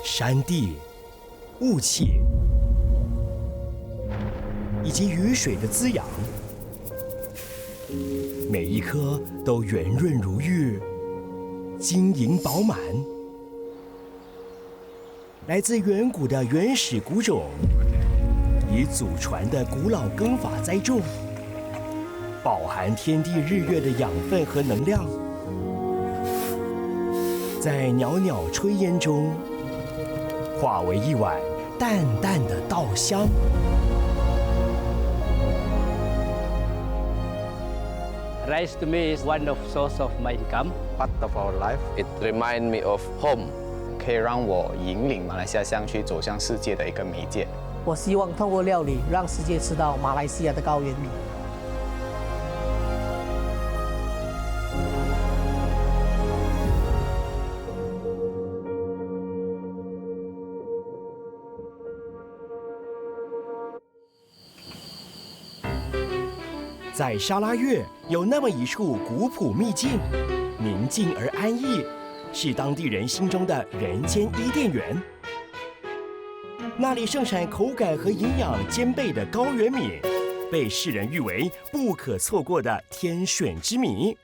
山地、雾气以及雨水的滋养，每一颗都圆润如玉，晶莹饱满。来自远古的原始谷种，以祖传的古老耕法栽种，饱含天地日月的养分和能量，在袅袅炊烟中，化为一碗淡淡的稻香。Rice to me is one of source of my income. Part of our life. It reminds me of home. 可以让我引领马来西亚乡区走向世界的一个媒介。我希望透过料理，让世界吃到马来西亚的高原米。在沙拉越有那么一处古朴秘境，宁静而安逸，是当地人心中的人间伊甸园。那里盛产口感和营养兼备的高原米，被世人誉为不可错过的天选之米。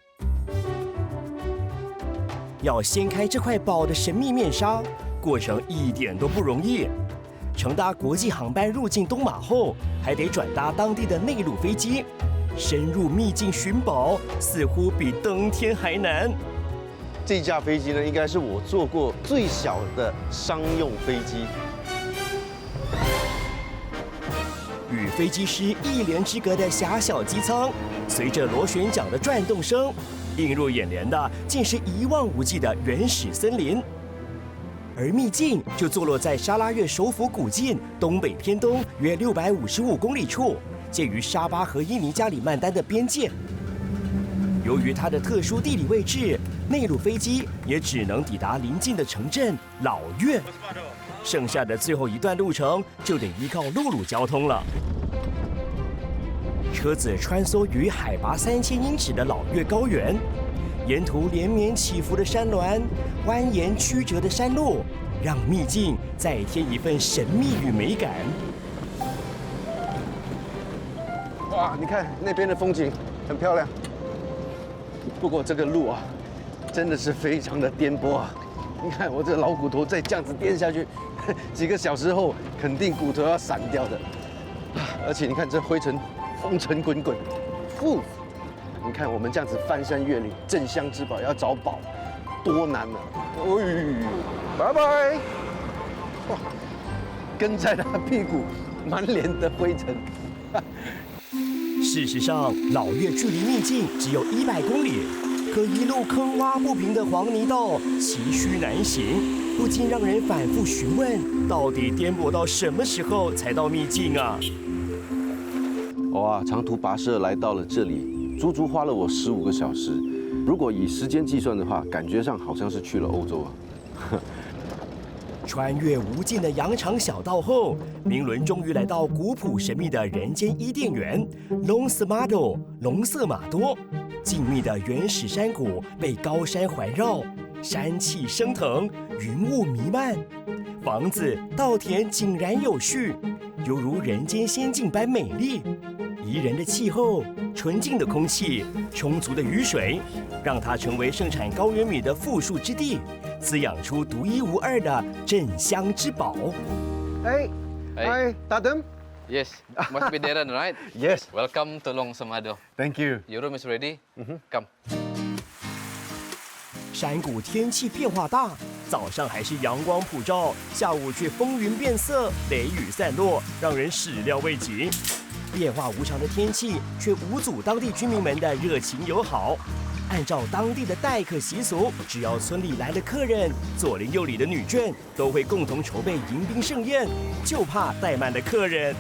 要掀开这块宝的神秘面纱，过程一点都不容易。乘搭国际航班入境东马后，还得转搭当地的内陆飞机。深入秘境寻宝，似乎比登天还难。这架飞机呢，应该是我坐过最小的商用飞机。与飞机师一连之隔的狭小机舱，随着螺旋桨的转动声，映入眼帘的竟是一望无际的原始森林。而秘境就坐落在沙拉越首府古晋东北偏东约655公里处。介于沙巴和印尼加里曼丹的边界。由于它的特殊地理位置，内陆飞机也只能抵达邻近的城镇老越，剩下的最后一段路程就得依靠陆路交通了。车子穿梭于海拔3000英尺的老越高原，沿途连绵起伏的山峦、蜿蜒曲折的山路，让秘境再添一份神秘与美感。哇，你看那边的风景很漂亮，不过这个路啊，真的是非常的颠簸啊！你看我这老骨头再这样子颠下去，几个小时后肯定骨头要散掉的。而且你看这灰尘，风尘滚滚，你看我们这样子翻山越岭，镇乡之宝要找宝，多难啊！拜拜！哇，跟在他屁股，满脸的灰尘。事实上，老越距离秘境只有100公里，可一路坑洼不平的黄泥道崎岖难行，不禁让人反复询问：到底颠簸到什么时候才到秘境啊？哇，长途跋涉来到了这里，足足花了我15个小时。如果以时间计算的话，感觉上好像是去了欧洲啊。穿越无尽的羊肠小道后，明伦终于来到古朴神秘的人间伊甸园 Long Semado 龙色马多。静谧的原始山谷被高山环绕，山气升腾，云雾弥漫，房子、稻田井然有序，犹如人间仙境般美丽。宜人的气候、纯净的空气、充足的雨水，让它成为盛产高原米的富庶之地，滋养出独一无二的镇乡之宝。Hi, Tadem. Yes, must be Darren, right? Yes. Welcome to Long Semado. Thank you. Your room is ready. Come. 山谷天气变化大，早上还是阳光普照，下午却风云变色，雷雨散落，让人始料未及。变化无常的天气却无阻当地居民们的热情友好。按照当地的待客习俗，只要村里来了客人，左邻右里的女眷都会共同筹备迎宾盛宴，就怕怠慢了客人。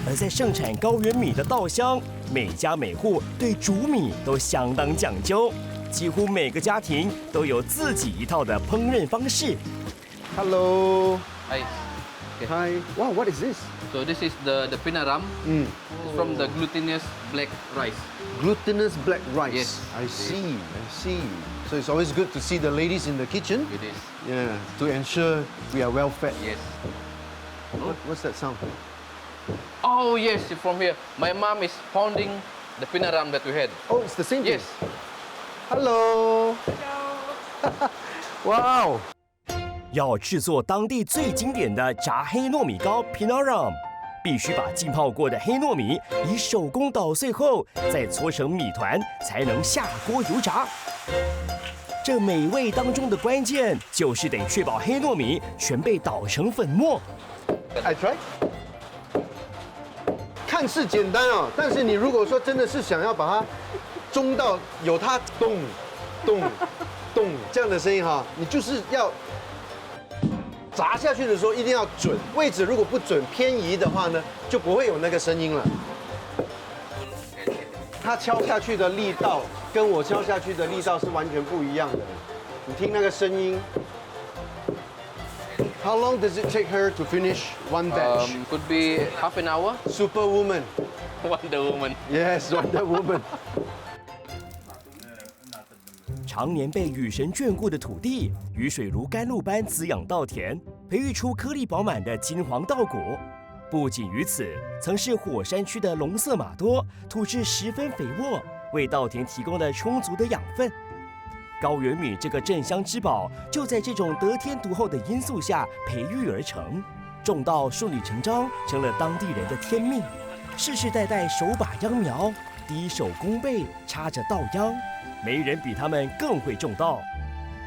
而在盛产高原米的稻乡，每家每户对煮米都相当讲究，几乎每个家庭都有自己一套的烹饪方式。Hello. Hi. Hi. Wow, what is this? So this is the pinaram. Mm. It's from the glutinous black rice. Glutinous black rice. Yes. I see. I see. So it's always good to see the ladies in the kitchen. It is. Yeah, to ensure we are well fed. Yes. What's that sound? Oh yes, from here. My mom is pounding the pinaram that we had. Oh, it's the same thing. Yes. Hello. Wow. 要制作当地最经典的炸黑糯米糕 Pinaram， 必须把浸泡过的黑糯米以手工捣碎后，再搓成米团，才能下锅油炸。这美味当中的关键，就是得确保黑糯米全被捣成粉末。I try。看似简单哦，但是你如果说真的是想要把它中到有它咚咚咚这样的声音哈，你就是要炸下去的时候一定要准，位置如果不准偏移的话呢，就不会有那个声音了。它敲下去的力道跟我敲下去的力道是完全不一样的，你听那个声音。How long does it take her to finish one batch? Could be half an hour. Superwoman. Wonder Woman. Yes, Wonder Woman. 常年被雨神眷顾的土地，雨水如甘露般滋养稻田，培育出颗粒饱满的金黄稻谷。不仅于此，曾是火山区的龙色马多，土质十分肥沃，为稻田提供了充足的养分。高原米这个镇乡之宝，就在这种得天独厚的因素下培育而成，种稻顺理成章，成了当地人的天命。世世代代手把秧苗，低手弓背插着稻秧，没人比他们更会种稻。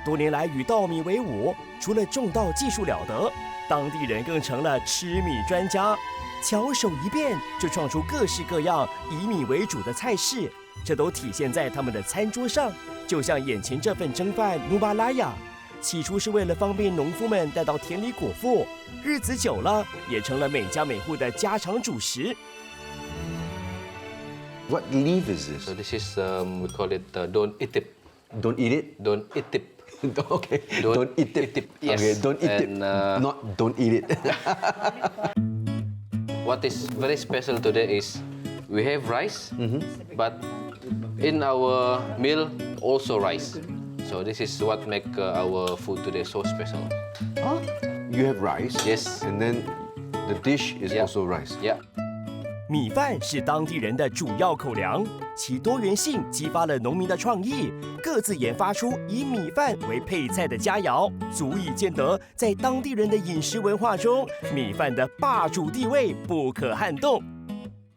多年来与稻米为伍，除了种稻技术了得，当地人更成了吃米专家，巧手一变就创出各式各样以米为主的菜式，这都体现在他们的餐桌上。就像眼前这份蒸饭努巴拉雅，起初是为了方便农夫们带到田里果腹，日子久了也成了每家每户的家常主食。What leaf is this? So this is we call it don't eat it. Don't eat it. Don't eat it. Okay. Don't eat it. Yes. Okay. Don't eat it. And, Not don't eat it. What is very special today is we have rice, but in our meal also rice. So this is what make our food today so special. Huh? You have rice. Yes. And then the dish is Yeah. also rice. Yeah. 米饭是当地人的主要口粮，其多元性激发了农民的创意，各自研发出以米饭为配菜的佳肴，足以见得在当地人的饮食文化中，米饭的霸主地位不可撼动。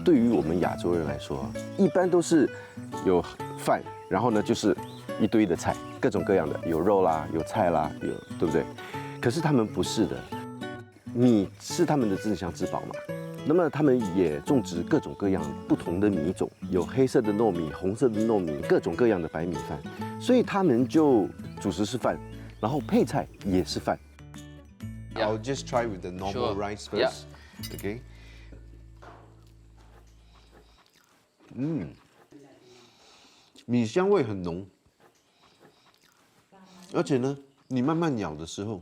对于我们亚洲人来说，一般都是有饭，然后呢就是一堆的菜，各种各样的，有肉啦，有菜啦，有对不对？可是他们不是的，米是他们的镇乡之宝嘛。那么他们也种植各种各样不同的米种，有黑色的糯米、红色的糯米，各种各样的白米饭，所以他们就主食是饭，然后配菜也是饭。Yeah. I'll just try with the normal Sure. rice Yeah. first. Okay. 米香味很浓，而且呢，你慢慢咬的时候，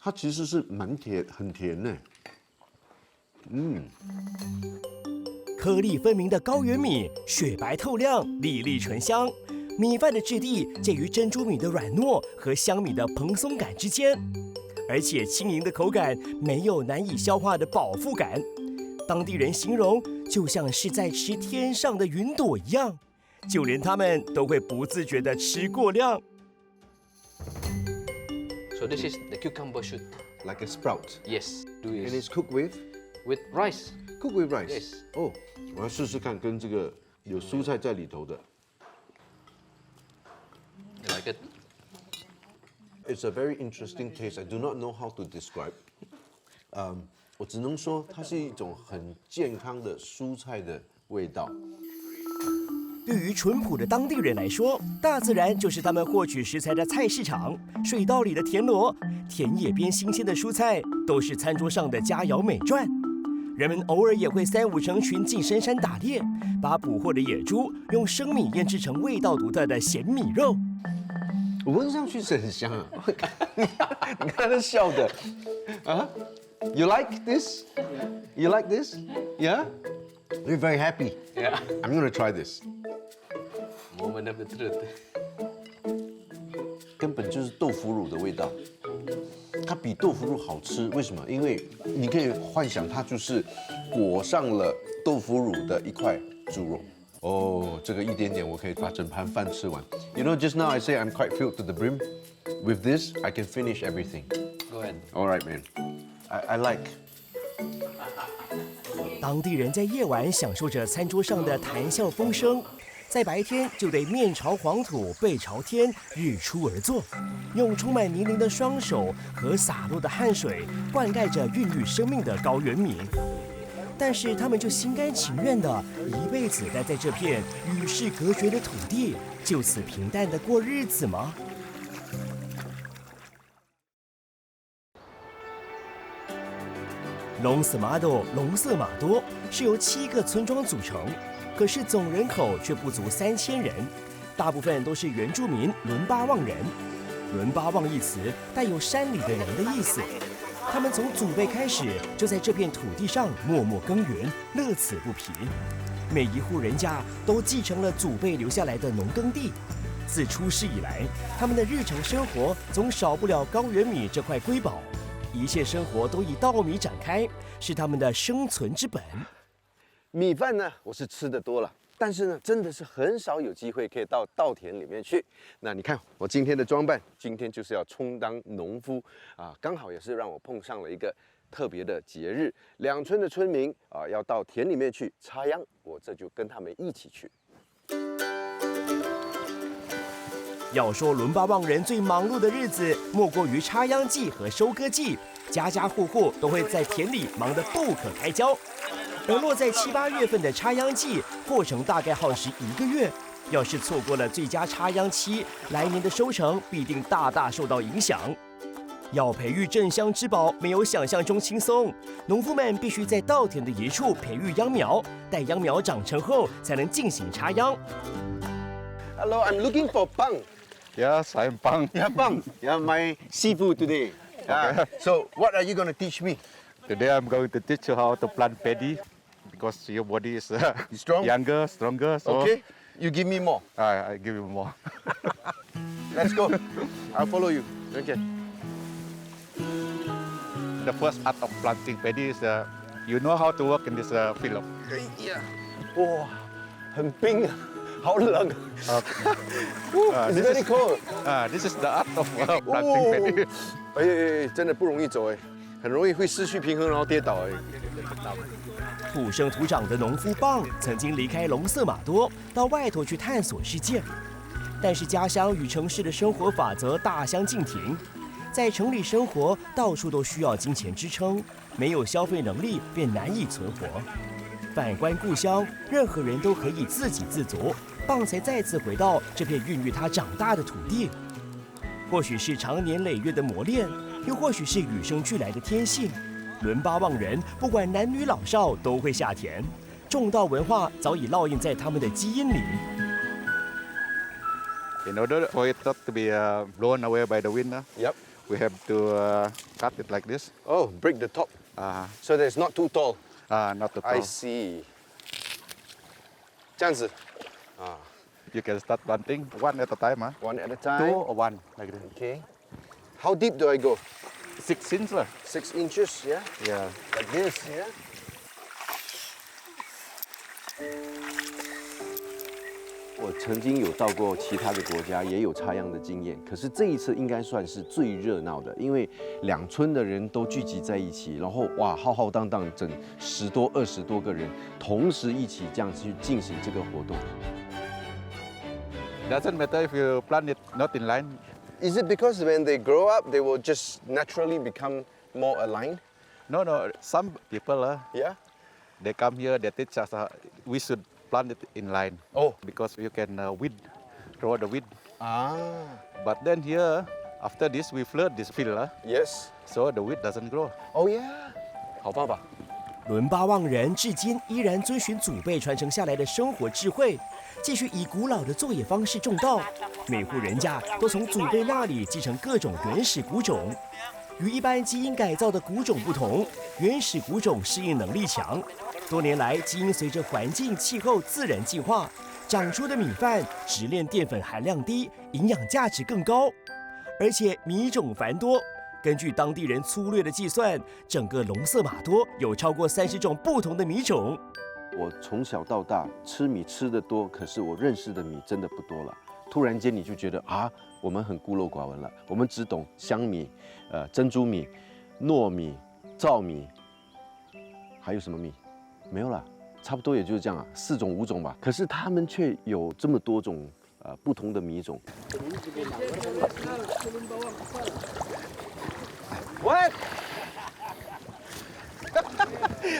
它其实是蛮甜，很甜呢。颗粒分明的高原米，雪白透亮，粒粒醇香。米饭的质地介于珍珠米的软糯和香米的蓬松感之间，而且轻盈的口感没有难以消化的饱腹感。当地人形容就像是在吃天上的云朵一样，就连他们都会不自觉地吃过量。So this is the cucumber shoot. Like a sprout. Yes. Do And is it's cooked with with rice. cooked with rice. Yes. 哦，我要试试看跟这个有蔬菜在里头的。 You like it? It's a very interesting taste. I do not know how to describe. 我只能说它是一种很健康的蔬菜的味道。对于淳朴的当地人来说，大自然就是他们获取食材的菜市场。水稻里的田螺，田野边新鲜的蔬菜，都是餐桌上的佳肴美馔。人们偶尔也会3、5成群进深山打猎，把捕获的野猪用生米腌制成味道独特的咸米肉。闻上去是很香啊！你看他笑的啊， You like this? You like this? Yeah? You're very happy. Yeah. I'm gonna try this. Moment of the truth. 根本就是豆腐乳的味道，它比豆腐乳好吃。为什么？因为你可以幻想它就是裹上了豆腐乳的一块猪肉。哦，这个一点点我可以把整盘饭吃完。You know, just now I say I'm quite filled to the brim. With this, I can finish everything. Go ahead. All right, man. I like. 当地人在夜晚享受着餐桌上的谈笑风生，在白天就得面朝黄土背朝天，日出而作，用充满泥泞的双手和洒落的汗水灌溉着孕育生命的高原米。但是他们就心甘情愿的一辈子待在这片与世隔绝的土地，就此平淡的过日子吗？龙斯马多龙色马多是由7个村庄组成，可是总人口却不足3000人，大部分都是原住民伦巴旺人。伦巴旺一词带有山里的人的意思，他们从祖辈开始就在这片土地上默默耕耘，乐此不疲。每一户人家都继承了祖辈留下来的农耕地。自出世以来，他们的日常生活总少不了高原米这块瑰宝。一切生活都以稻米展开，是他们的生存之本。米饭呢，我是吃的多了，但是呢，真的是很少有机会可以到稻田里面去。那你看我今天的装扮，今天就是要充当农夫啊，刚好也是让我碰上了一个特别的节日，两村的村民啊要到田里面去插秧，我这就跟他们一起去。要说伦巴旺人最忙碌的日子，莫过于插秧季和收割季，家家户户都会在田里忙得不可开交。而落在7、8月份的插秧季，过程大概耗时1个月。要是错过了最佳插秧期，来年的收成必定大大受到影响。要培育镇乡之宝，没有想象中轻松。农夫们必须在稻田的一处培育秧苗，待秧苗长成后，才能进行插秧。Hello, I'm looking for Pang. Yes, I'm Pang. Yeah, Pang. Yeah, my seafood today. Okay. So, what are you going to teach me? Today I'm going to teach you how to plant paddy because your body is Strong? younger, stronger. So Okay. You give me more. I give you more. Let's go. I'll follow you. Okay. The first art of planting paddy is you know how to work in this field. Wow, 很冰啊，好冷。It's This very is cold. this is the art of planting paddy. 哎，真的不容易走哎，很容易会失去平衡，然后跌倒哎。土生土长的农夫棒曾经离开龙色马多，到外头去探索世界。但是家乡与城市的生活法则大相径庭，在城里生活到处都需要金钱支撑，没有消费能力便难以存活。反观故乡，任何人都可以自给自足，棒才再次回到这片孕育他长大的土地。或许是长年累月的磨练，又或许是与生俱来的天性。伦巴旺人不管男女老少都会下田，种稻文化早已烙印在他们的基因里。In order for it not to be blown away by the wind, Yep. we have to cut it like this. Oh, break the top, so that it's not too tall. Not too I tall. see. 这样子 You can start planting one at a time. one at a Two time. or one like this. Okay. How deep do I go? 6 inches lah. 6 inches, yeah? Yeah. Like this, yeah? 我曾经有到过其他的国家，也有插秧的经验。可是这一次应该算是最热闹的，因为两村的人都聚集在一起，然后哇，浩浩荡荡，整10多、20多个人同时一起这样去进行这个活动。Doesn't matter if you plant it not in line. Is it because when they grow up, they will just naturally become more aligned? No. Some people Yeah. they come here, they teach us we should plant it in line. Oh. Because you can weed, throw the weed. Ah. But then here, after this, we flood this field, Yes. so the weed doesn't grow. Oh yeah. 好办法。伦巴旺人至今依然遵循祖辈传承下来的生活智慧，继续以古老的作业方式种稻。每户人家都从祖辈那里继承各种原始谷种。与一般基因改造的谷种不同，原始谷种适应能力强，多年来基因随着环境、气候自然进化，长出的米饭直链淀粉含量低，营养价值更高，而且米种繁多。根据当地人粗略的计算，整个隆瑟马多有超过30种不同的米种。我从小到大吃米吃得多，可是我认识的米真的不多了。突然间你就觉得啊，我们很孤陋寡闻了，我们只懂香米、珍珠米、糯米、糙米，还有什么米？没有了，差不多也就是这样啊，4种5种吧。可是他们却有这么多种不同的米种。喂，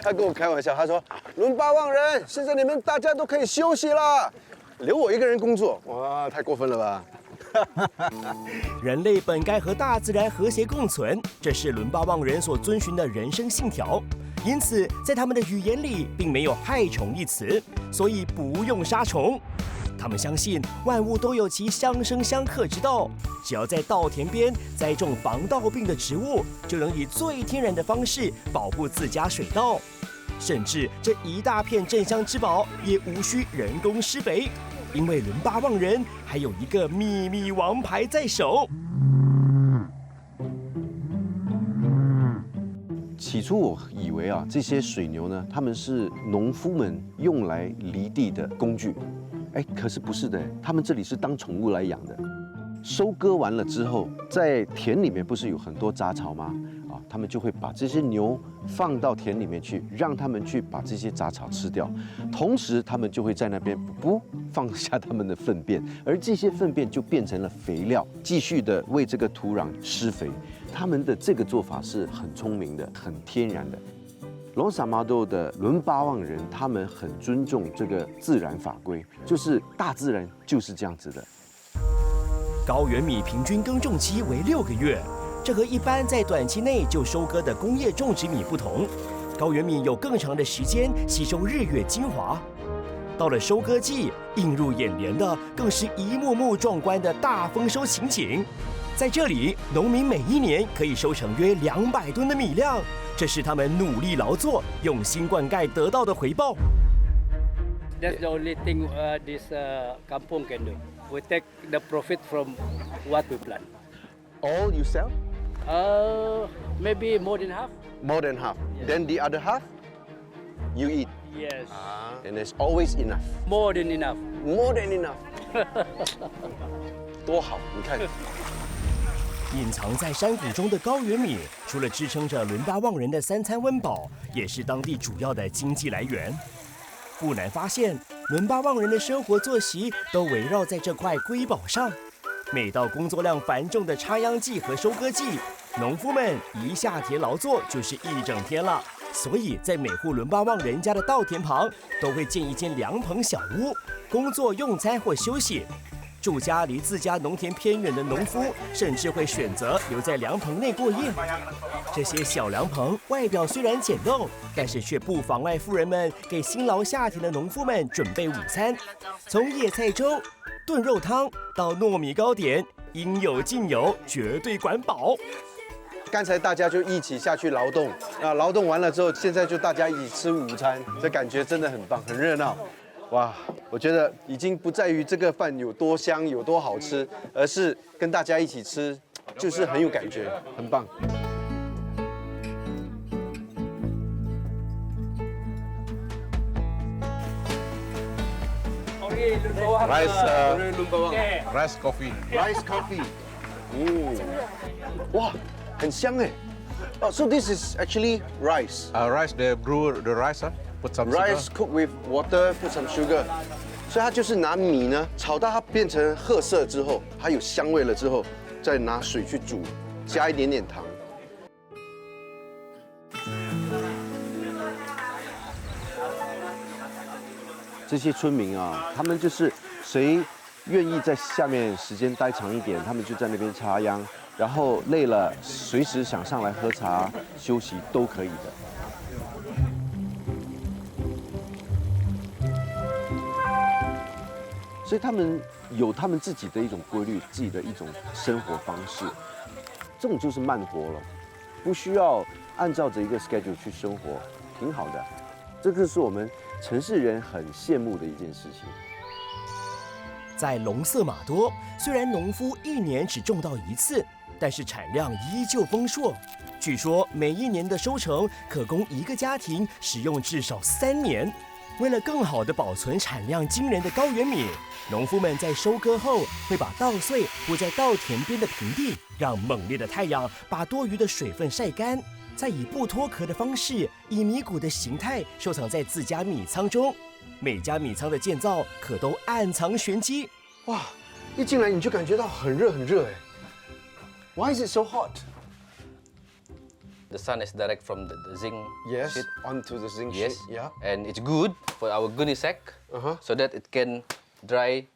他跟我开玩笑，他说：“伦巴旺人，现在你们大家都可以休息了，留我一个人工作，哇，太过分了吧！”人类本该和大自然和谐共存，这是伦巴旺人所遵循的人生信条。因此，在他们的语言里并没有害虫一词，所以不用杀虫。他们相信万物都有其相生相克之道，只要在稻田边栽种防稻病的植物，就能以最天然的方式保护自家水稻。甚至这一大片镇乡之宝也无需人工施肥，因为伦巴旺人还有一个秘密王牌在手。起初我以为啊，这些水牛呢，他们是农夫们用来犁地的工具。可是不是的，他们这里是当宠物来养的。收割完了之后，在田里面不是有很多杂草吗？他们就会把这些牛放到田里面去，让他们去把这些杂草吃掉。同时，他们就会在那边放下他们的粪便，而这些粪便就变成了肥料，继续的为这个土壤施肥。他们的这个做法是很聪明的，很天然的。隆萨马多的伦巴旺人，他们很尊重这个自然法规，就是大自然就是这样子的。高原米平均耕种期为6个月，这和一般在短期内就收割的工业种植米不同。高原米有更长的时间吸收日月精华。到了收割季，映入眼帘的更是一幕幕壮观的大丰收情景。在这里，农民每1年可以收成约200吨的米量。这是他们努力劳作、用心灌溉得到的回报。That's the only thing this kampung can do. We take the profit from what we plant. All you sell? Maybe more than half. More than half. Then the other half, you eat. Yes. And there's always enough. More than enough. More than enough. 多好，你看。隐藏在山谷中的高原米，除了支撑着伦巴旺人的3餐温饱，也是当地主要的经济来源。不难发现，伦巴旺人的生活作息都围绕在这块瑰宝上。每到工作量繁重的插秧季和收割季，农夫们一下田劳作就是1整天了。所以在每户伦巴旺人家的稻田旁，都会建一间凉棚小屋，工作、用餐或休息。住家离自家农田偏远的农夫，甚至会选择留在凉棚内过夜。这些小凉棚外表虽然简陋，但是却不妨碍富人们给辛劳下田的农夫们准备午餐。从野菜粥、炖肉汤到糯米糕点，应有尽有，绝对管饱。刚才大家就一起下去劳动，劳动完了之后，现在就大家一起吃午餐，这感觉真的很棒，很热闹。哇，我觉得已经不在于这个饭有多香、有多好吃，而是跟大家一起吃，就是很有感觉，很棒。Rice coffee. Rice coffee. 哇，很香哎。So this is actually rice. Rice, they brew the rice, put some Rice sugar. cooked with water, put some sugar. 所以它就是拿米呢炒到它变成褐色之后，它有香味了之后，再拿水去煮，加一点点糖。这些村民啊，他们就是谁愿意在下面时间待长一点，他们就在那边插秧，然后累了随时想上来喝茶休息都可以的。所以他们有他们自己的一种规律，自己的一种生活方式，这种就是慢活了。不需要按照着一个 schedule 去生活，挺好的。这个是我们城市人很羡慕的一件事情。在隆瑟马多，虽然农夫1年只种到1次，但是产量依旧丰硕。据说每1年的收成可供一个家庭使用至少3年。为了更好地保存产量惊人的高原米，农夫们在收割后会把稻穗铺在稻田边的平地，让猛烈的太阳把多余的水分晒干，再以不脱壳的方式，以米谷的形态收藏在自家米仓中。每家米仓的建造可都暗藏玄机。哇，一进来你就感觉到很热很热哎。Why is it so hot? The sun is direct from the zinc Yes, sheet. onto the zinc Yes. sheet. Yeah. And it's good for our gunny sack, so that it can dry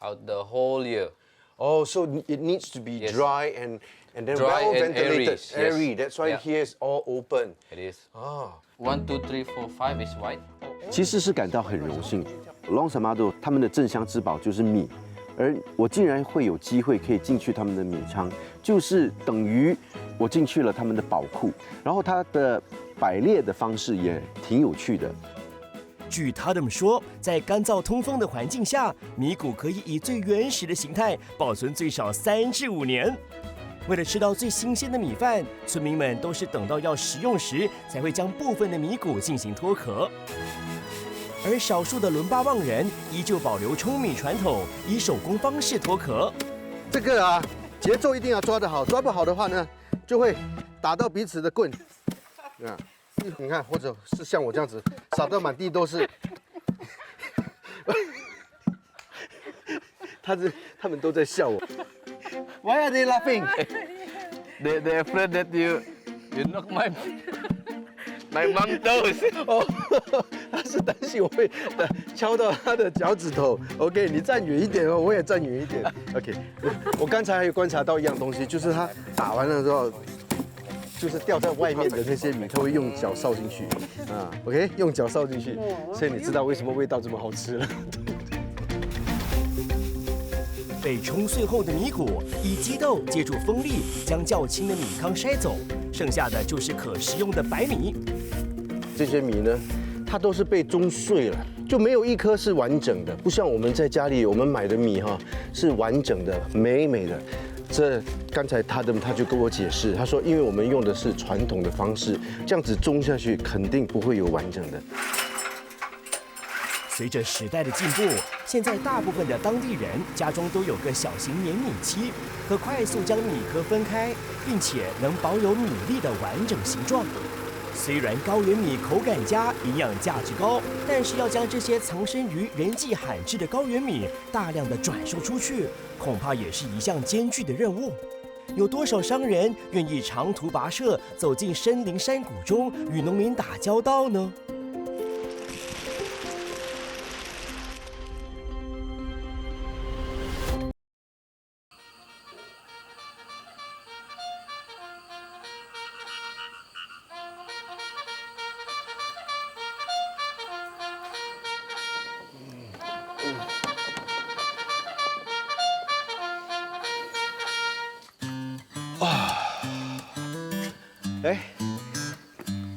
out the whole year. Oh, so it needs to be Yes. dry and then Dry well and airy, ventilated, yes. airy. That's why Yeah. here is all open. It is. Ah. 1, 2, 3, 4, 5 is white. 其实是感到很荣幸。Long Samado 他们的镇乡之宝就是米，而我竟然会有机会可以进去他们的米仓，就是等于我进去了他们的宝库。然后它的摆列的方式也挺有趣的。据他们说，在干燥通风的环境下，米谷可以以最原始的形态保存最少3至5年。为了吃到最新鲜的米饭，村民们都是等到要食用时才会将部分的米谷进行脱壳。而少数的伦巴旺人依旧保留舂米传统，以手工方式脱壳。这个啊，节奏一定要抓得好，抓不好的话呢，就会打到彼此的棍。啊，你看，或者是像我这样子，撒到满地都是。他们都在笑我。Why are they laughing? They're afraid that you knock my mom toes. 哦，他是担心我会敲到他的脚趾头。OK， 你站远一点哦，我也站远一点。OK， 我刚才还有观察到一样东西，就是他打完了之后，就是掉在外面的那些米，他会用脚扫进去。啊 ，OK， 用脚扫进去，所以你知道为什么味道这么好吃了。被冲碎后的米谷以鸡豆借助风力将较轻的米糠筛走，剩下的就是可食用的白米。这些米呢，它都是被中碎了，就没有一颗是完整的，不像我们在家里我们买的米哈是完整的、美美的。这刚才他就跟我解释，他说因为我们用的是传统的方式，这样子种下去肯定不会有完整的。随着时代的进步，现在大部分的当地人家中都有个小型碾米机，可快速将米壳分开，并且能保有米粒的完整形状。虽然高原米口感佳、营养价值高，但是要将这些藏身于人迹罕至的高原米大量的转售出去，恐怕也是一项艰巨的任务。有多少商人愿意长途跋涉走进森林山谷中与农民打交道呢？哎，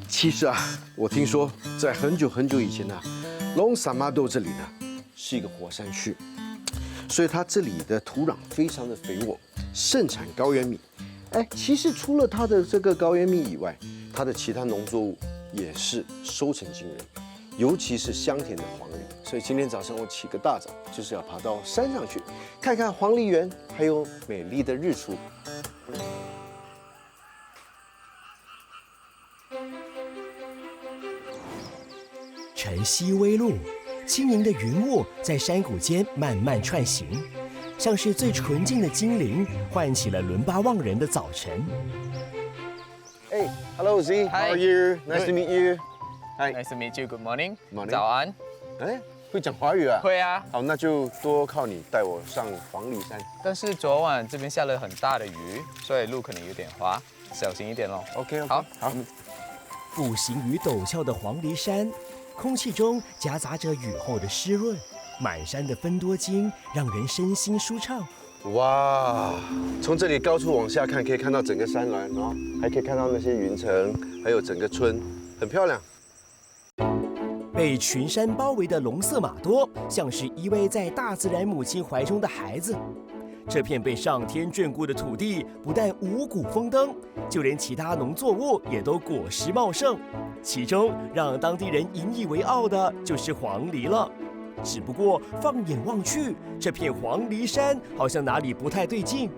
其实啊，我听说在很久很久以前呢，Long Samado 这里呢是一个火山区，所以它这里的土壤非常的肥沃，盛产高原米。哎，其实除了它的这个高原米以外，它的其他农作物也是收成惊人，尤其是香甜的黄梨。所以今天早上我起个大早，就是要爬到山上去看看黄梨园，还有美丽的日出。晨曦微露，轻盈的云雾在山谷间慢慢串行，像是最纯净的精灵，唤起了伦巴旺人的早晨。Hey, hello Z, how are you? Nice to meet you. Hi. Nice to meet you. Good morning. Morning. 早安。哎，会讲华语啊？会啊，好，那就多靠你带我上黄梨山。但是昨晚这边下了很大的雨，所以路可能有点滑，小心一点咯。OK， 好，好。步行于陡峭的黄梨山，空气中夹杂着雨后的湿润，满山的芬多精让人身心舒畅。哇，从这里高处往下看，可以看到整个山峦，然后还可以看到那些云层，还有整个村，很漂亮。被群山包围的隆瑟马多，像是依偎在大自然母亲怀中的孩子。这片被上天眷顾的土地，不但五谷丰登，就连其他农作物也都果实茂盛。其中让当地人引以为傲的就是黄梨了。只不过放眼望去，这片黄梨山好像哪里不太对劲。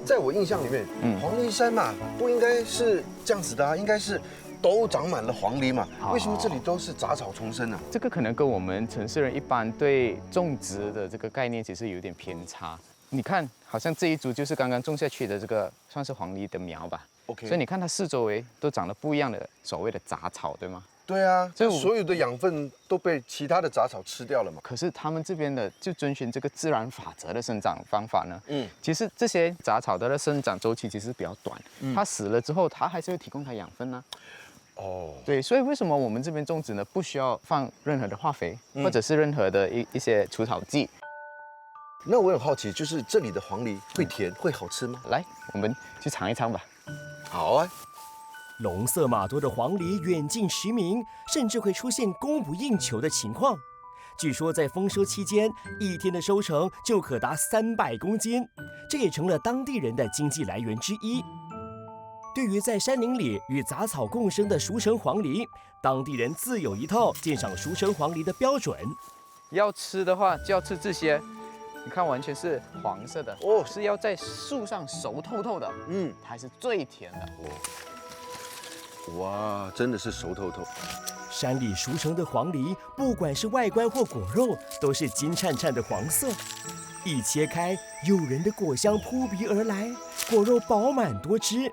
在我印象里面，黄梨山嘛，不应该是这样子的啊，应该是都长满了黄梨嘛。为什么这里都是杂草丛生呢？这个可能跟我们城市人一般对种植的这个概念其实有点偏差。你看，好像这一株就是刚刚种下去的这个，算是黄梨的苗吧。OK， 所以你看它四周围都长了不一样的所谓的杂草，对吗？对啊，所以所有的养分都被其他的杂草吃掉了嘛。可是他们这边的就遵循这个自然法则的生长方法呢，其实这些杂草的生长周期其实比较短，它死了之后，它还是会提供它养分呢。哦，对，所以为什么我们这边种植呢，不需要放任何的化肥，或者是任何的一些除草剂？那我很好奇，就是这里的黄梨会甜，会好吃吗？来，我们去尝一尝吧。好啊。隆瑟马多的黄梨远近驰名，甚至会出现供不应求的情况。据说在丰收期间，一天的收成就可达300公斤，这也成了当地人的经济来源之一。对于在山林里与杂草共生的熟成黄梨，当地人自有一套鉴赏熟成黄梨的标准。要吃的话，就要吃这些。你看，完全是黄色的哦，是要在树上熟透透的，才是最甜的。哇，真的是熟透透。山里熟成的黄梨，不管是外观或果肉，都是金灿灿的黄色。一切开，诱人的果香扑鼻而来，果肉饱满多汁，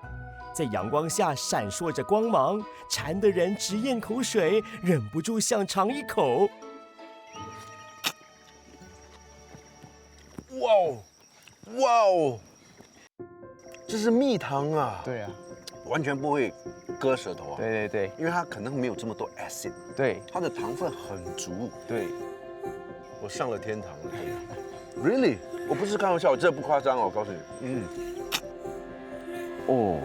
在阳光下闪烁着光芒，馋得人直咽口水，忍不住想尝一口。哇哦，哇哦，这是蜜糖啊！对啊，完全不会割舌头啊。对对对，因为它可能没有这么多 acid， 对，它的糖分很足。对，我上了天堂了，真的。Really， 我不是开玩笑，我这不夸张哦，我告诉你。哦，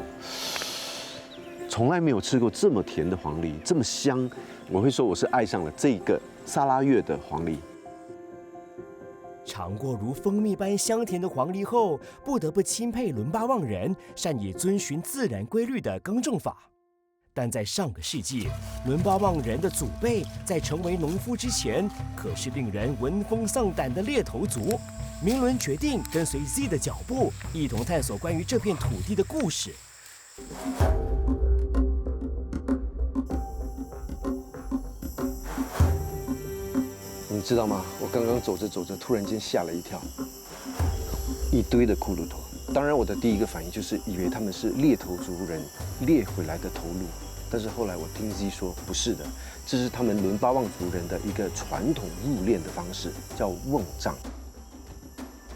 从来没有吃过这么甜的黄梨，这么香。我会说我是爱上了这个沙拉越的黄梨。尝过如蜂蜜般香甜的黄梨后，不得不钦佩伦巴旺人善以遵循自然规律的耕种法。但在上个世纪，伦巴旺人的祖辈在成为农夫之前，可是令人闻风丧胆的猎头族。明伦决定跟随 Z 的脚步，一同探索关于这片土地的故事。你知道吗？我刚刚走着走着，突然间吓了一跳，一堆的骷髅头。当然，我的第一个反应就是以为他们是猎头族人猎回来的头颅，但是后来我听 Z 说不是的，这是他们伦巴旺族人的一个传统入殓的方式，叫瓮葬。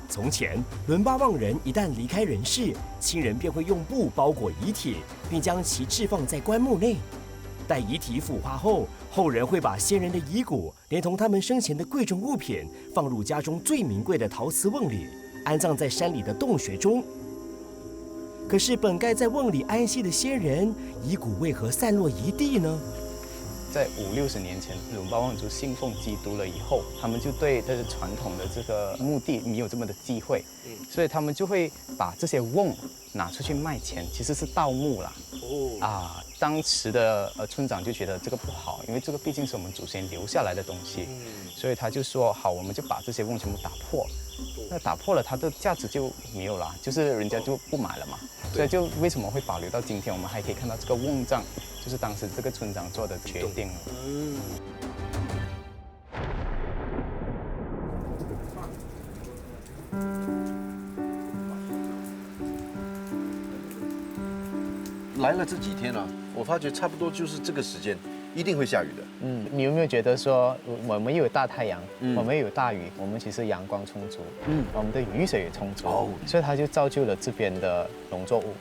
从前，伦巴旺人一旦离开人世，亲人便会用布包裹遗体，并将其置放在棺木内。待遗体腐化后，后人会把先人的遗骨连同他们生前的贵重物品放入家中最名贵的陶瓷瓮里，安葬在山里的洞穴中。可是本该在瓮里安息的先人，遗骨为何散落一地呢？在50-60年前，伦巴旺族信奉基督了以后，他们就对这个传统的这个墓地没有这么的忌讳，所以他们就会把这些瓮拿出去卖钱，其实是盗墓啦。当时的村长就觉得这个不好，因为这个毕竟是我们祖先留下来的东西，所以他就说好，我们就把这些瓮全部打破。那打破了，它的价值就没有了，就是人家就不买了嘛。所以就为什么会保留到今天，我们还可以看到这个瓮葬，就是当时这个村长做的决定了。来了这几天啊，我发觉差不多就是这个时间，一定会下雨的。你有没有觉得说，我们又有大太阳，我们又有大雨，我们其实阳光充足，我们的雨水也充足，所以它就造就了这边的农作物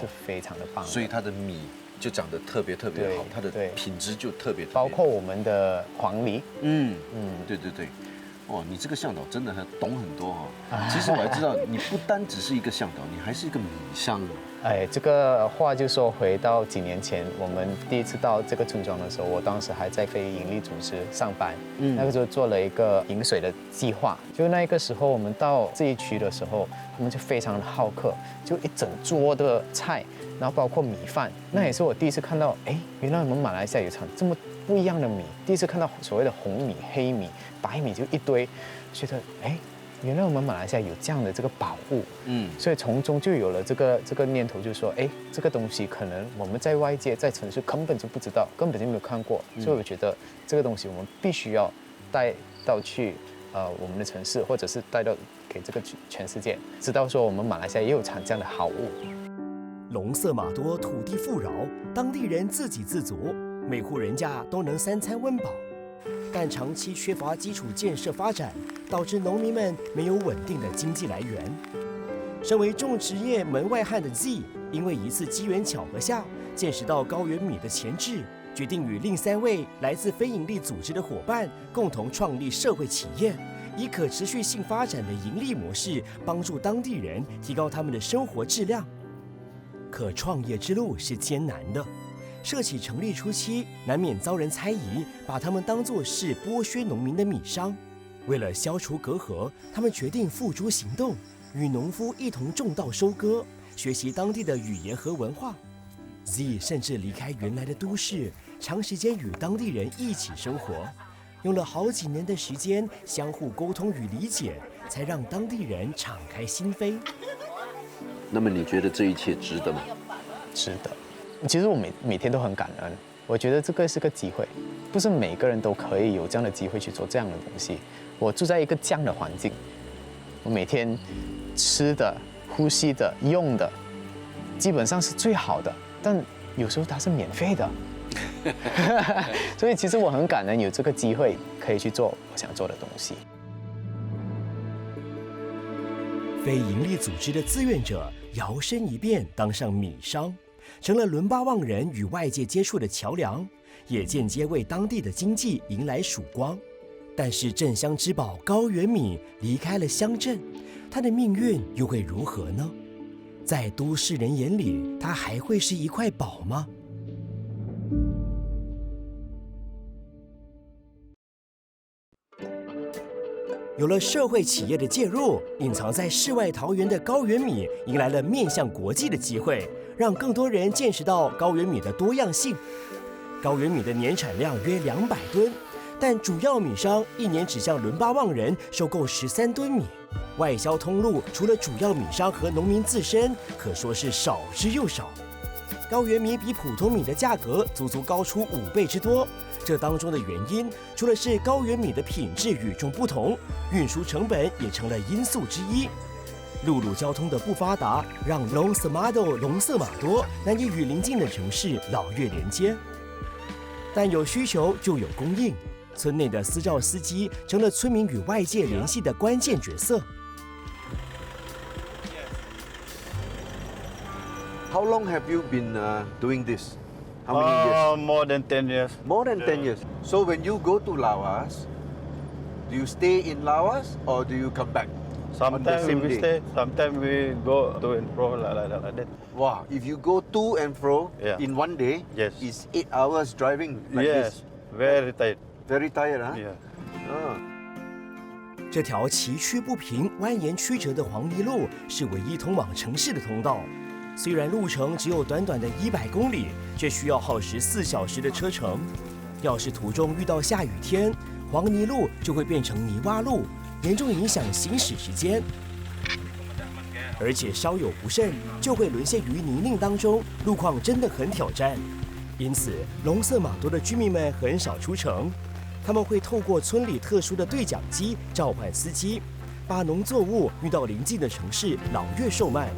是非常的棒的。所以它的米就长得特别特别好，它的品质就特别。包括我们的黄梨，对对对，哦，你这个向导真的很懂很多哈。其实我还知道，你不单只是一个向导，你还是一个米商。哎，这个话就说回到几年前，我们第一次到这个村庄的时候，我当时还在非营利组织上班，那个时候做了一个饮水的计划。就那个时候，我们到这一区的时候，他们就非常的好客，就一整桌的菜，然后包括米饭，那也是我第一次看到，哎，原来我们马来西亚有产这么不一样的米，第一次看到所谓的红米、黑米、白米就一堆，觉得哎。原来我们马来西亚有这样的这个宝物，所以从中就有了这个念头，就是说，哎，这个东西可能我们在外界在城市根本就不知道，根本就没有看过，所以我觉得这个东西我们必须要带到去我们的城市，或者是带到给这个全世界知道说我们马来西亚也有产这样的好物。龙色马多土地富饶，当地人自给自足，每户人家都能3餐温饱。但长期缺乏基础建设发展，导致农民们没有稳定的经济来源。身为种植业门外汉的 Z， 因为一次机缘巧合下，见识到高原米的前置，决定与另3位来自非营利组织的伙伴共同创立社会企业，以可持续性发展的盈利模式，帮助当地人提高他们的生活质量。可创业之路是艰难的。社企成立初期，难免遭人猜疑，把他们当作是剥削农民的米商。为了消除隔阂，他们决定付诸行动，与农夫一同种稻收割，学习当地的语言和文化。Z 甚至离开原来的都市，长时间与当地人一起生活，用了好几年的时间相互沟通与理解，才让当地人敞开心扉。那么你觉得这一切值得吗？值得。其实我每天都很感恩，我觉得这个是个机会，不是每个人都可以有这样的机会去做这样的东西。我住在一个这样的环境，我每天吃的、呼吸的、用的，基本上是最好的，但有时候它是免费的。所以其实我很感恩有这个机会可以去做我想做的东西。非营利组织的志愿者摇身一变当上米商，成了伦巴旺人与外界接触的桥梁，也间接为当地的经济迎来曙光。但是镇乡之宝高原米离开了乡镇，它的命运又会如何呢？在都市人眼里，它还会是一块宝吗？有了社会企业的介入，隐藏在世外桃源的高原米迎来了面向国际的机会，让更多人见识到高原米的多样性。高原米的年产量约200吨，但主要米商一年只向伦巴旺人收购13吨米，外销通路除了主要米商和农民自身，可说是少之又少。高原米比普通米的价格足足高出5倍之多。这当中的原因，除了是高原米的品质与众不同，运输成本也成了因素之一。陆路交通的不发达，让龙色马多难以与邻近的城市老越连接。但有需求就有供应，村内的私照司机成了村民与外界联系的关键角色。How long have you been doing this? How many years? More than 10 years. More than 10 years. So when you go to Laos, do you stay in Laos or do you come back? On the Sometimes same we day? stay, sometimes we go to and fro like that. Wow, if you go to and fro Yeah. in one day, Yes. it's 8 hours driving like Yes, this. very tight. Very tired, huh? Yeah. Ah. 这条崎岖不平、蜿蜒曲折的黄泥路是唯一通往城市的通道。虽然路程只有短短的100公里，却需要耗时4小时的车程。要是途中遇到下雨天，黄泥路就会变成泥洼路，严重影响行驶时间。而且稍有不慎，就会沦陷于泥泞当中，路况真的很挑战。因此，龙色马多的居民们很少出城，他们会透过村里特殊的对讲机召唤司机，把农作物运到邻近的城市老越售卖。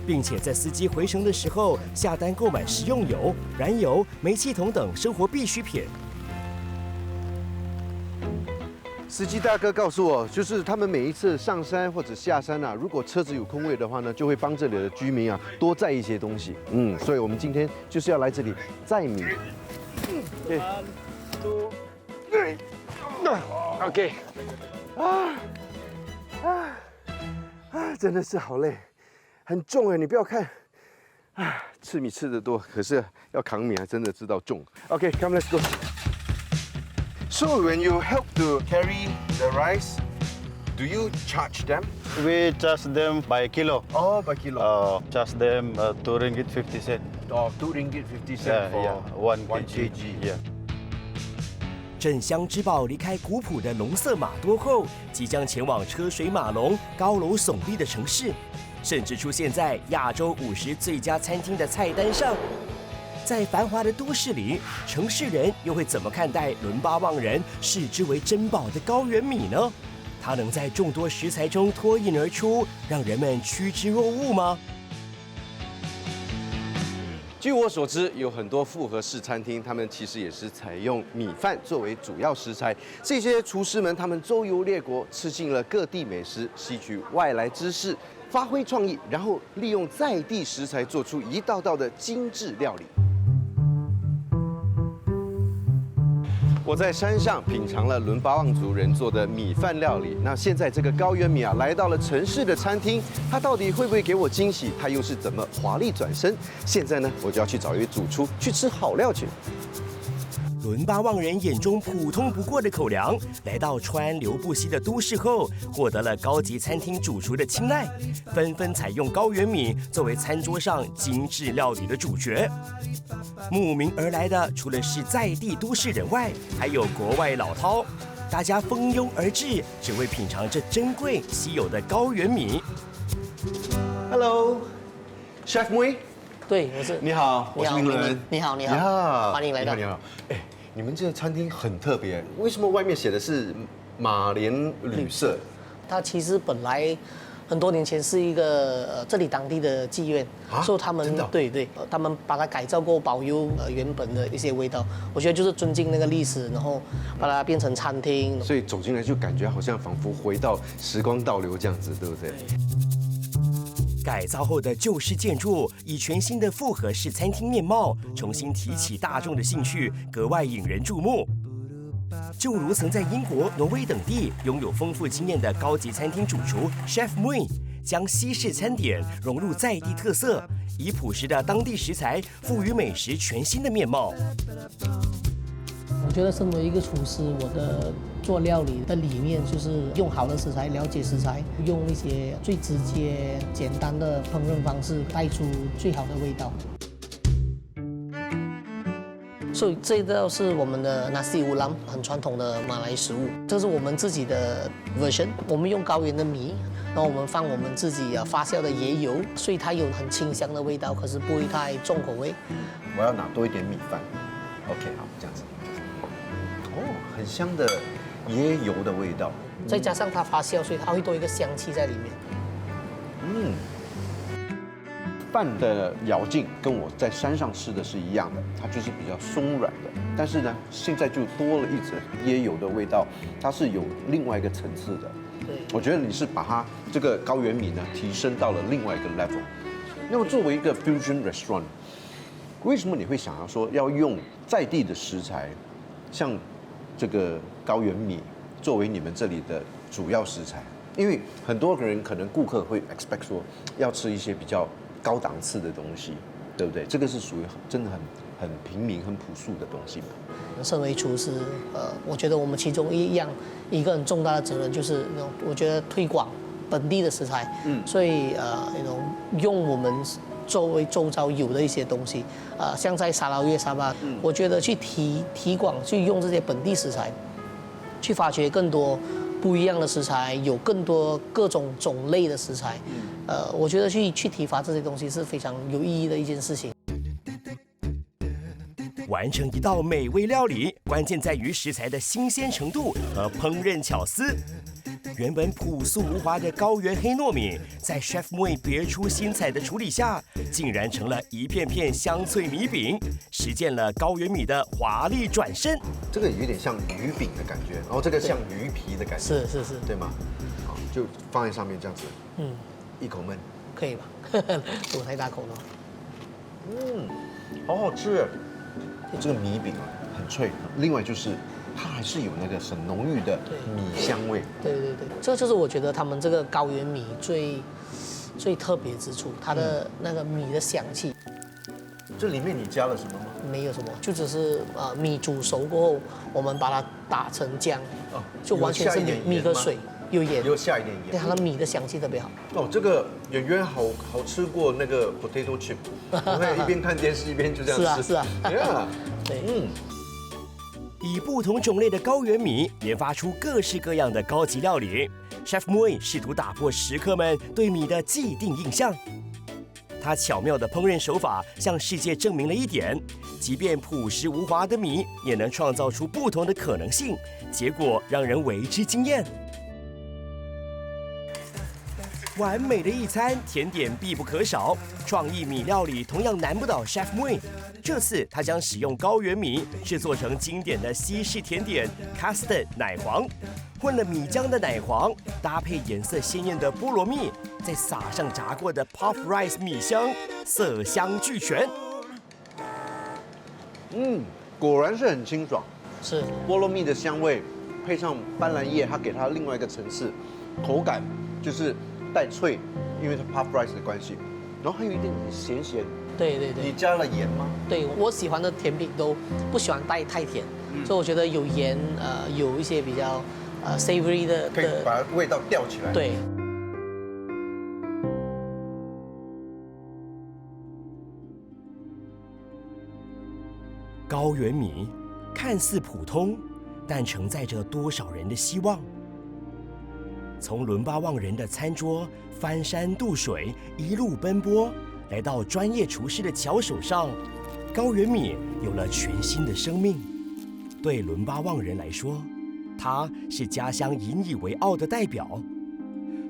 并且在司机回程的时候下单购买食用油、燃油、煤气桶等生活必需品。司机大哥告诉我，就是他们每一次上山或者下山啊，如果车子有空位的话呢，就会帮这里的居民啊多载一些东西。所以我们今天就是要来这里载米。对。1, 2, 3. OK。真的是好累，很重哎！你不要看，吃米吃得多，可是要扛米还真的知道重。Okay, come, let's go. So when you help to carry the rice, do you charge them? We charge them by kilo. Oh, by kilo. Charge them 2 ringgit 50 cent. Oh, 2 ringgit 50 cent for 1 kg. Yeah. 镇乡之宝离开古朴的龙色马多后，即将前往车水马龙、高楼耸立的城市，甚至出现在亚洲50最佳餐厅的菜单上。在繁华的都市里，城市人又会怎么看待伦巴旺人视之为珍宝的高原米呢？它能在众多食材中脱颖而出，让人们趋之若鹜吗？据我所知，有很多复合式餐厅，他们其实也是采用米饭作为主要食材。这些厨师们，他们周游列国，吃尽了各地美食，吸取外来知识，发挥创意，然后利用在地食材做出一道道的精致料理。我在山上品尝了伦巴旺族人做的米饭料理。那现在这个高原米啊，来到了城市的餐厅，它到底会不会给我惊喜？它又是怎么华丽转身？现在呢，我就要去找一位主厨去吃好料去。伦巴旺人眼中普通不过的口粮，来到川流不息的都市后，获得了高级餐厅主厨的青睐，纷纷采用高原米作为餐桌上精致料理的主角。慕名而来的除了是在地都市人外，还有国外老饕，大家蜂拥而至，只为品尝这珍贵稀有的高原米。Hello, Chef Mui。对，我是。你好，我是明伦。你好，你好，欢迎来到。你好。哎，你们这个餐厅很特别，为什么外面写的是马莲旅社？它其实本来很多年前是一个这里当地的妓院，所以他们他们把它改造过，保留原本的一些味道。我觉得就是尊敬那个历史，然后把它变成餐厅。所以走进来就感觉好像仿佛回到时光倒流这样子，对不对？改造后的旧式建筑以全新的复合式餐厅面貌，重新提起大众的兴趣，格外引人注目。就如曾在英国、挪威等地拥有丰富经验的高级餐厅主厨 Chef Mui， 将西式餐点融入在地特色，以朴实的当地食材赋予美食全新的面貌。我觉得身为一个厨师，我的做料理的理念就是用好的食材，了解食材，用一些最直接、简单的烹饪方式，带出最好的味道。所以这一道是我们的 nasi ulam， 很传统的马来食物。这是我们自己的 version， 我们用高原的米，然后我们放我们自己发酵的椰油，所以它有很清香的味道，可是不会太重口味。我要拿多一点米饭。OK， 好，这样子。哦，很香的椰油的味道，再加上它发酵，所以它会多一个香气在里面。饭的咬劲跟我在山上吃的是一样的，它就是比较松软的。但是呢，现在就多了一层椰油的味道，它是有另外一个层次的。对，我觉得你是把它这个高原米呢提升到了另外一个 level。那么作为一个 fusion restaurant， 为什么你会想要说要用在地的食材，像这个高原米作为你们这里的主要食材？因为很多个人可能顾客会 expect 说要吃一些比较高档次的东西，对不对？这个是属于真的很平民、很朴素的东西嘛。身为厨师，我觉得我们其中一个很重大的责任就是那种，我觉得推广本地的食材。所以那种用我们周遭有的一些东西，像在沙捞越沙巴，我觉得去提广，去用这些本地食材，去发掘更多不一样的食材，有更多各种种类的食材。我觉得去提发这些东西是非常有意义的一件事情。完成一道美味料理，关键在于食材的新鲜程度和烹饪巧思。原本朴素无华的高原黑糯米，在 Chef Mui 别出心裁的处理下，竟然成了一片片香脆米饼，实践了高原米的华丽转身。这个有点像鱼饼的感觉，然后这个像鱼皮的感觉，是，对吗？好，就放在上面这样子，一口闷，可以吧？我太大口了。好好吃。这个米饼啊很脆，另外就是它还是有那个很浓郁的米香味。对对对，这就是我觉得他们这个高原米最特别之处，它的那个米的香气。这里面你加了什么吗？没有什么，就只是米煮熟过后，我们把它打成浆，就完全是米和水，有盐，又下一点盐，对，它的米的香气特别好。哦，这个远远好吃过那个 potato chip， 我可以一边看电视一边就这样吃。是啊，对，以不同种类的高原米研发出各式各样的高级料理。Chef Mui 试图打破食客们对米的既定印象。他巧妙的烹饪手法向世界证明了一点：即便朴实无华的米，也能创造出不同的可能性，结果让人为之惊艳。完美的一餐，甜点必不可少。创意米料理同样难不倒 Chef Mui。这次他将使用高原米制作成经典的西式甜点 custard 奶黄，混了米浆的奶黄，搭配颜色鲜艳的菠萝蜜，再撒上炸过的 puff rice 米香，色香俱全。果然是很清爽，是菠萝蜜的香味配上斑斓叶，它给它另外一个层次，口感就是带脆，因为它 puff rice 的关系，然后还有一点点咸咸。对对对。你加了盐吗？对，我喜欢的甜品都不喜欢带太甜，所以我觉得有盐，有一些比较savory 的，可以把味道吊起来。对。高原米看似普通，但承载着多少人的希望。从伦巴旺人的餐桌翻山渡水，一路奔波，来到专业厨师的巧手上，高原米有了全新的生命。对伦巴旺人来说，它是家乡引以为傲的代表；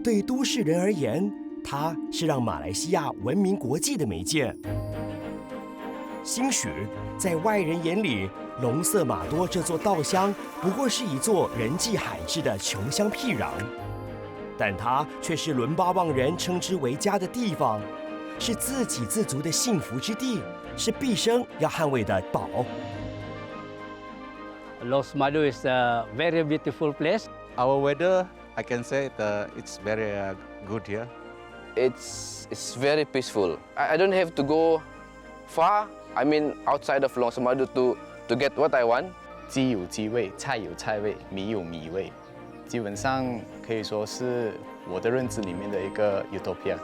对都市人而言，它是让马来西亚闻名国际的媒介。兴许在外人眼里，龙色马多这座稻乡不过是一座人迹罕至的穷乡僻壤，但它却是伦巴旺人称之为家的地方，是自给自足的幸福之地，是毕生要捍卫的宝。Los Madu is a very beautiful place. Our weather, I can say it's very good here. It's very peaceful. I don't have to go far. I mean, outside of Long Semadu to get what I want. 鸡有鸡味，菜有菜味，米有米味，基本上可以说是我的认知里面的一个 utopia。